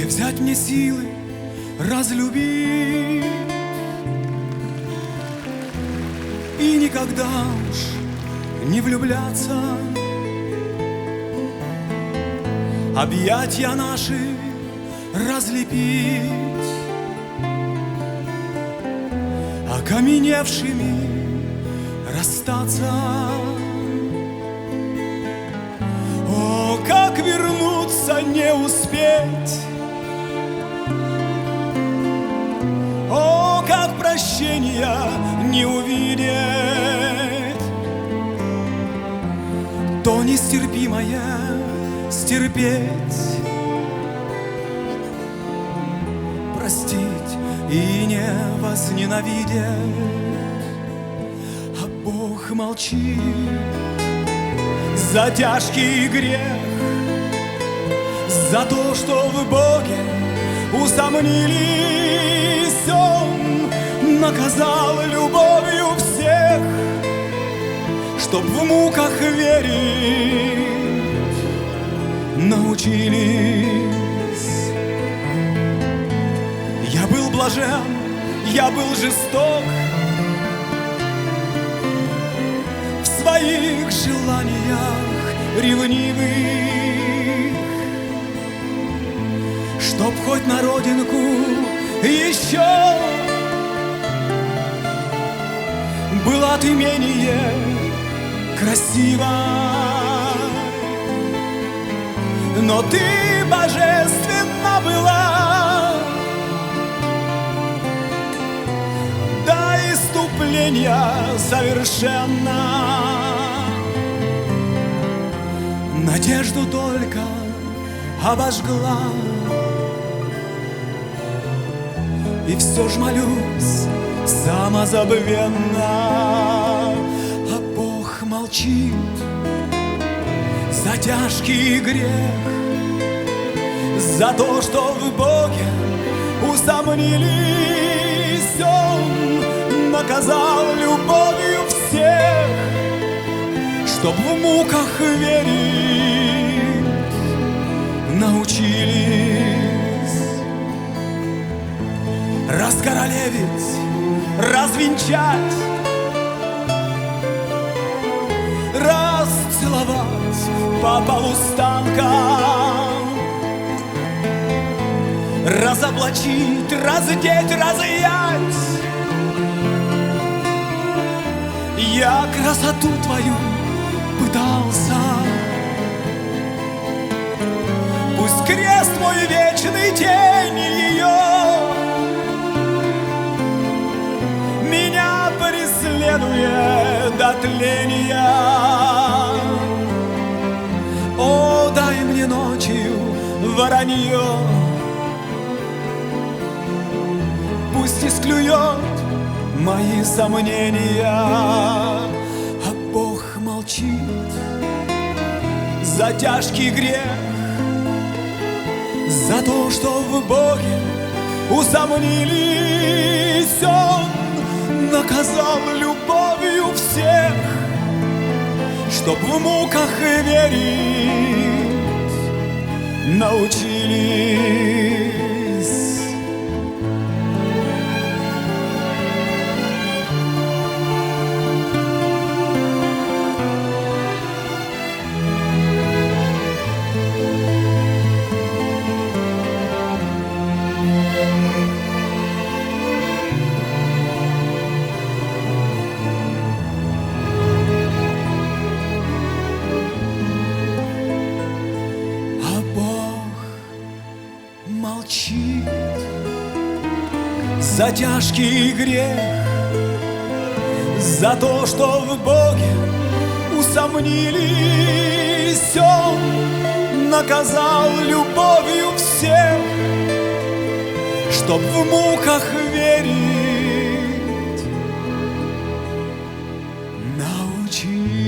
Где взять мне силы разлюбить и никогда уж не влюбляться? Объятья наши разлепить окаменевшими расстаться. О, как вернуться не успеть! О, как прощения не увидеть! То нестерпимое стерпеть, простить и не возненавидеть. А Бог молчит за тяжкий грех, за то, что в Боге усомнились. Он наказал любовью всех, чтоб в муках верить научились. Я был блажен, я был жесток в своих желаниях ревнивых, чтоб хоть на родинку еще была ты менее красива. Но ты божественна была до иступления совершенно. Надежду только обожгла, и все ж молюсь самозабвенно. А Бог молчит за тяжкий грех, за то, что в Боге усомнились. Он наказал любовью всех, чтоб в муках верить научились. Раскоролевить, развенчать, расцеловать по полустанкам, разоблачить, раздеть, разъять. Я красоту твою пытался, пусть крест мой вечный тень ее меня преследует до тления. О, дай мне ночью воронье, пусть исклюет мои сомнения. А Бог молчит за тяжкий грех, за то, что в Боге усомнились. Он наказал любовью всех, чтоб в муках верить научились. Молчит за тяжкий грех, за то, что в Боге усомнились. Он наказал любовью всех, чтоб в муках верить научились.